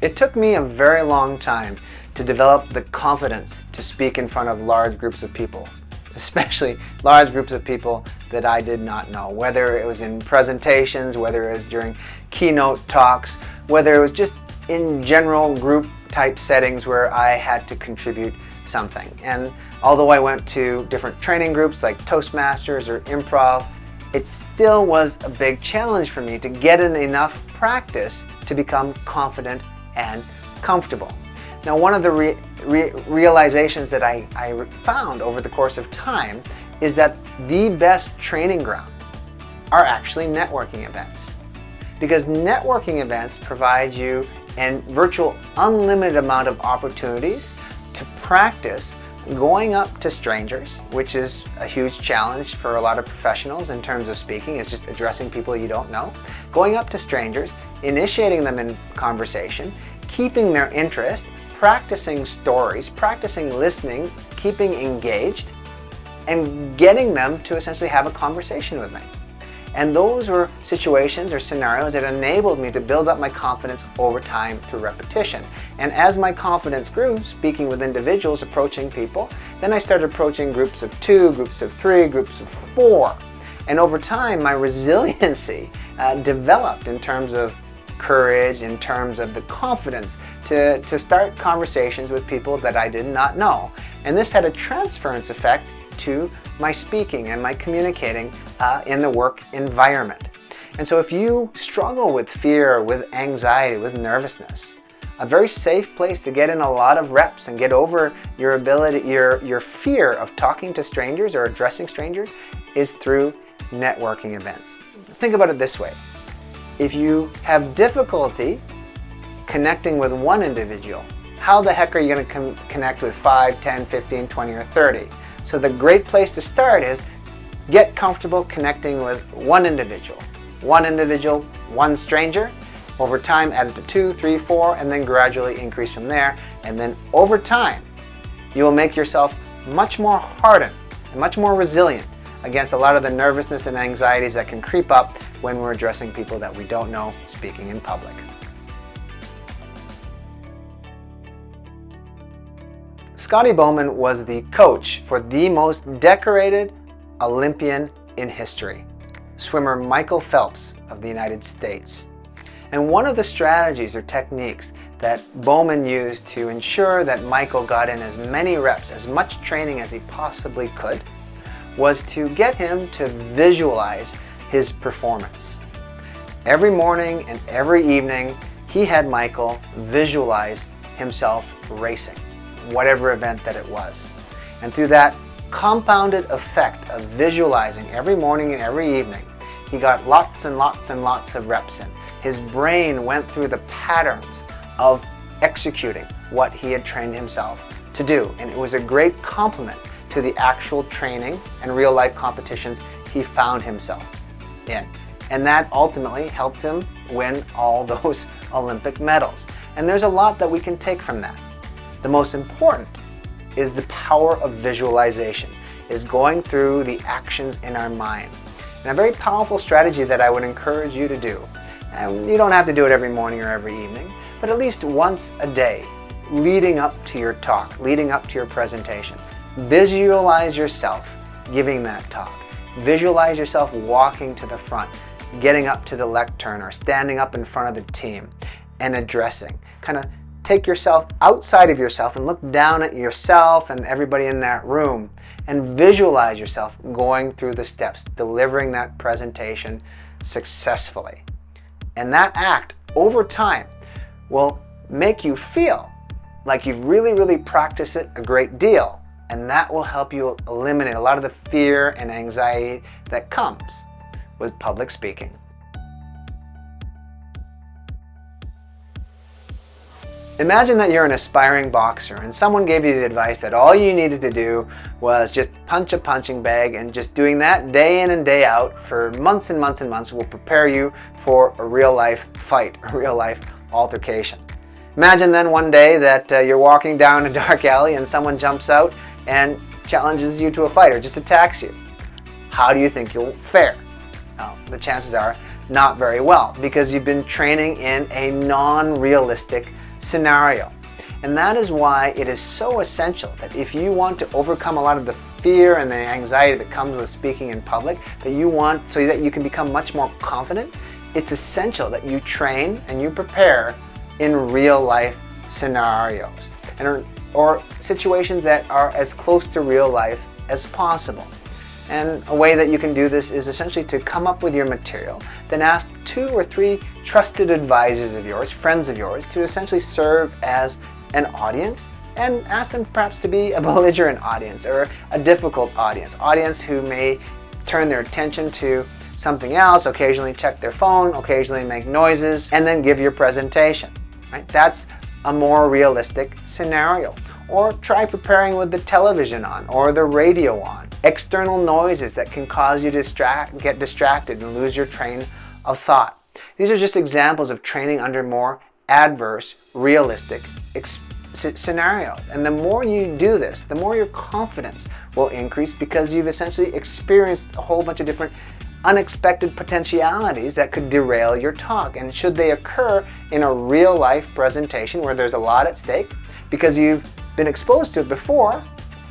It took me a very long time to develop the confidence to speak in front of large groups of people, especially large groups of people that I did not know, whether it was in presentations, whether it was during keynote talks, whether it was just in general group type settings where I had to contribute something. And although I went to different training groups like Toastmasters or improv, it still was a big challenge for me to get in enough practice to become confident and comfortable. Now, one of the realizations that I found over the course of time is that the best training ground are actually networking events. Because networking events provide you a virtual unlimited amount of opportunities to practice going up to strangers, which is a huge challenge for a lot of professionals in terms of speaking, is just addressing people you don't know. Going up to strangers, initiating them in conversation, keeping their interest, practicing stories, practicing listening, keeping engaged, and getting them to essentially have a conversation with me. And those were situations or scenarios that enabled me to build up my confidence over time through repetition. And as my confidence grew, speaking with individuals, approaching people, then I started approaching groups of 2, groups of 3, groups of 4. And over time, my resiliency developed in terms of courage, in terms of the confidence to start conversations with people that I did not know. And this had a transference effect to my speaking and my communicating in the work environment. And so if you struggle with fear, with anxiety, with nervousness, a very safe place to get in a lot of reps and get over your fear of talking to strangers or addressing strangers is through networking events. Think about it this way. If you have difficulty connecting with one individual, how the heck are you going to connect with 5, 10, 15, 20, or 30? So the great place to start is get comfortable connecting with one individual. One stranger. Over time, add it to 2, 3, 4, and then gradually increase from there. And then over time, you will make yourself much more hardened and much more resilient against a lot of the nervousness and anxieties that can creep up when we're addressing people that we don't know speaking in public. Scotty Bowman was the coach for the most decorated Olympian in history, swimmer Michael Phelps of the United States. And one of the strategies or techniques that Bowman used to ensure that Michael got in as many reps, as much training as he possibly could, was to get him to visualize his performance. Every morning and every evening, he had Michael visualize himself racing, whatever event that it was. And through that compounded effect of visualizing every morning and every evening, he got lots and lots and lots of reps in. His brain went through the patterns of executing what he had trained himself to do. And it was a great complement to the actual training and real life competitions he found himself in. And that ultimately helped him win all those Olympic medals. And there's a lot that we can take from that. The most important is the power of visualization, is going through the actions in our mind. And a very powerful strategy that I would encourage you to do, and you don't have to do it every morning or every evening, but at least once a day, leading up to your talk, leading up to your presentation. Visualize yourself giving that talk. Visualize yourself walking to the front, getting up to the lectern or standing up in front of the team and addressing. Kind of take yourself outside of yourself and look down at yourself and everybody in that room and visualize yourself going through the steps, delivering that presentation successfully. And that act over time will make you feel like you've really practiced it a great deal. And that will help you eliminate a lot of the fear and anxiety that comes with public speaking. Imagine that you're an aspiring boxer and someone gave you the advice that all you needed to do was just punch a punching bag, and just doing that day in and day out for months and months and months will prepare you for a real life fight, a real life altercation. Imagine then one day that you're walking down a dark alley and someone jumps out and challenges you to a fight or just attacks you. How do you think you'll fare? Well, the chances are not very well, because you've been training in a non-realistic scenario. And that is why it is so essential that if you want to overcome a lot of the fear and the anxiety that comes with speaking in public, so that you can become much more confident, it's essential that you train and you prepare in real life scenarios or situations that are as close to real life as possible. And a way that you can do this is essentially to come up with your material, then ask 2 or 3 trusted advisors of yours, friends of yours, to essentially serve as an audience, and ask them perhaps to be a belligerent audience or a difficult audience who may turn their attention to something else, occasionally check their phone, occasionally make noises, and then give your presentation. Right? That's a more realistic scenario. Or try preparing with the television on or the radio on. External noises that can cause you to get distracted and lose your train of thought. These are just examples of training under more adverse, realistic scenarios. And the more you do this, the more your confidence will increase, because you've essentially experienced a whole bunch of different unexpected potentialities that could derail your talk. And should they occur in a real life presentation where there's a lot at stake, because you've been exposed to it before,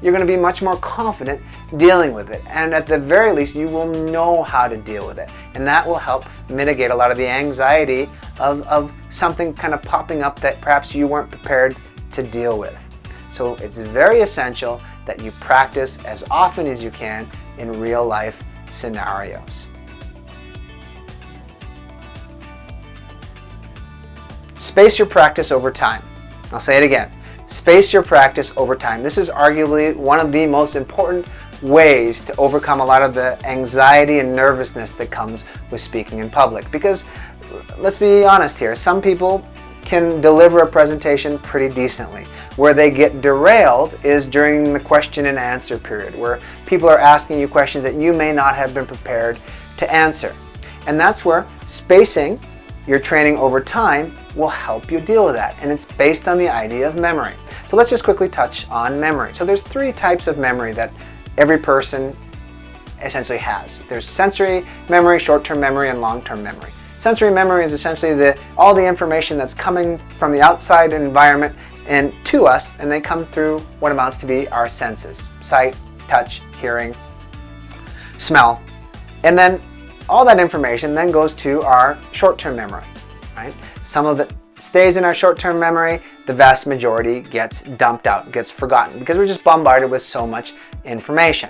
you're going to be much more confident dealing with it. And at the very least, you will know how to deal with it. And that will help mitigate a lot of the anxiety of something kind of popping up that perhaps you weren't prepared to deal with. So it's very essential that you practice as often as you can in real life scenarios. Space your practice over time. I'll say it again. Space your practice over time. This is arguably one of the most important ways to overcome a lot of the anxiety and nervousness that comes with speaking in public. Because let's be honest here, some people can deliver a presentation pretty decently. Where they get derailed is during the question and answer period, where people are asking you questions that you may not have been prepared to answer. And that's where spacing your training over time will help you deal with that. And it's based on the idea of memory. So let's just quickly touch on memory. So there's 3 types of memory that every person essentially has. There's sensory memory, short-term memory, and long-term memory. Sensory memory is essentially all the information that's coming from the outside environment and to us, and they come through what amounts to be our senses: sight, touch, hearing, smell. And then all that information then goes to our short-term memory, right? Some of it stays in our short-term memory, the vast majority gets dumped out, gets forgotten, because we're just bombarded with so much information.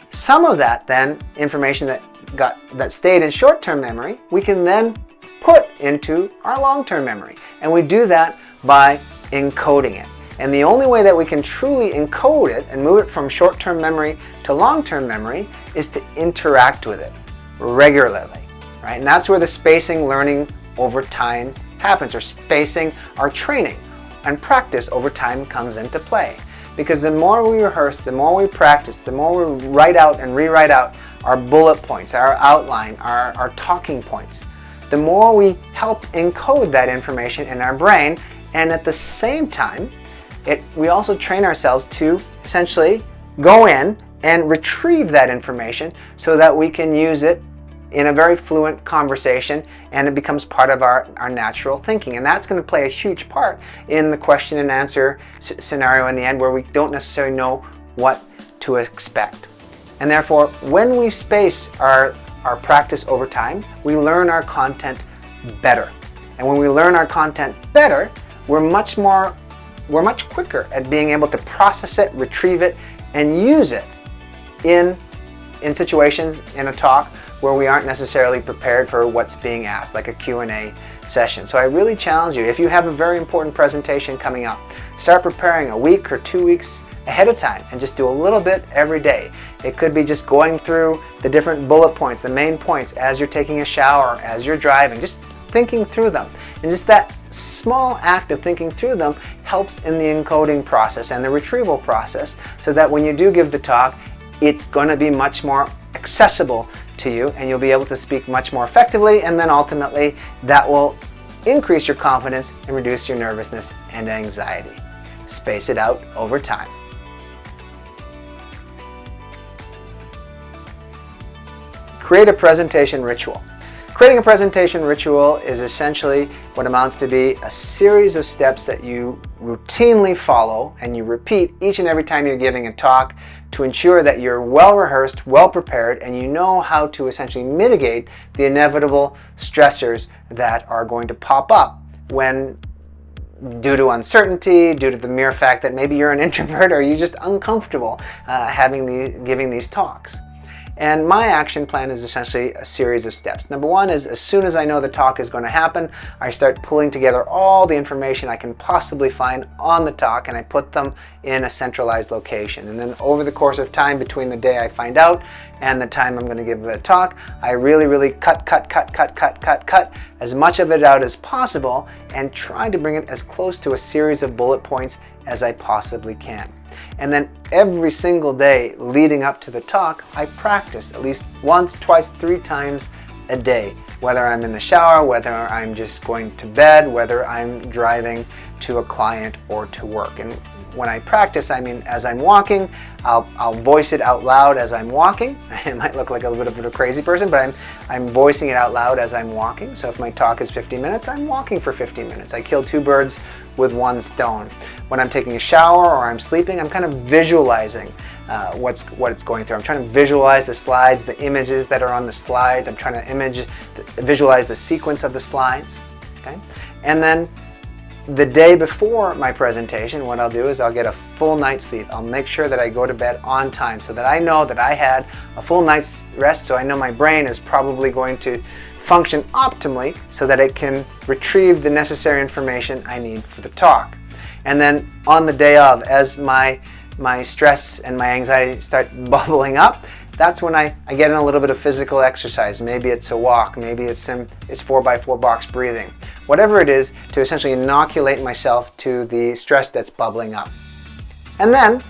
Some of that then information that stayed in short-term memory, we can then put into our long-term memory. And we do that by encoding it. And the only way that we can truly encode it and move it from short-term memory to long-term memory is to interact with it regularly, right? And that's where the spacing learning over time happens, or spacing our training and practice over time comes into play. Because the more we rehearse, the more we practice, the more we write out and rewrite out our bullet points, our outline, our talking points, the more we help encode that information in our brain. And at the same time, we also train ourselves to essentially go in and retrieve that information so that we can use it in a very fluent conversation, and it becomes part of our natural thinking. And that's going to play a huge part in the question and answer scenario in the end, where we don't necessarily know what to expect. And therefore, when we space our practice over time, we learn our content better. And when we learn our content better, we're much quicker at being able to process it, retrieve it, and use it in situations in a talk where we aren't necessarily prepared for what's being asked, like a Q&A session. So I really challenge you, if you have a very important presentation coming up, start preparing a week or 2 weeks ahead of time and just do a little bit every day. It could be just going through the different bullet points, the main points, as you're taking a shower, as you're driving, just thinking through them. And just that small act of thinking through them helps in the encoding process and the retrieval process, so that when you do give the talk, it's going to be much more accessible to you, and you'll be able to speak much more effectively, and then ultimately that will increase your confidence and reduce your nervousness and anxiety. Space it out over time. Create a presentation ritual. Creating a presentation ritual is essentially what amounts to be a series of steps that you routinely follow and you repeat each and every time you're giving a talk to ensure that you're well rehearsed, well prepared, and you know how to essentially mitigate the inevitable stressors that are going to pop up when, due to uncertainty, due to the mere fact that maybe you're an introvert or you're just uncomfortable giving these talks. And my action plan is essentially a series of steps. Number one is, as soon as I know the talk is going to happen, I start pulling together all the information I can possibly find on the talk and I put them in a centralized location. And then over the course of time between the day I find out and the time I'm going to give a talk, I really cut as much of it out as possible and try to bring it as close to a series of bullet points as I possibly can. And then every single day leading up to the talk, I practice at least once, twice, 3 times a day. Whether I'm in the shower, whether I'm just going to bed, whether I'm driving to a client or to work. And when I practice, I mean as I'm walking, I'll voice it out loud as I'm walking. I might look like a little bit of a crazy person, but I'm voicing it out loud as I'm walking. So if my talk is 50 minutes, I'm walking for 50 minutes. I kill 2 birds with 1 stone. When I'm taking a shower or I'm sleeping, I'm kind of visualizing what it's going through. I'm trying to visualize the slides, the images that are on the slides. I'm trying to visualize the sequence of the slides. Okay? And then the day before my presentation, what I'll do is I'll get a full night's sleep. I'll make sure that I go to bed on time so that I know that I had a full night's rest, so I know my brain is probably going to function optimally so that it can retrieve the necessary information I need for the talk. And then on the day of, as my stress and my anxiety start bubbling up, that's when I get in a little bit of physical exercise. Maybe it's a walk, maybe it's 4x4 box breathing. Whatever it is, to essentially inoculate myself to the stress that's bubbling up. And then,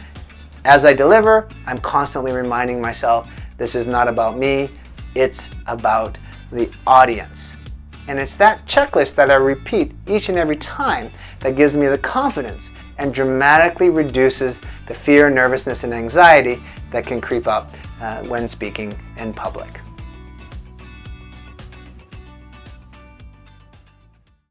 as I deliver, I'm constantly reminding myself, this is not about me, it's about the audience. And it's that checklist that I repeat each and every time that gives me the confidence and dramatically reduces the fear, nervousness, and anxiety that can creep up when speaking in public.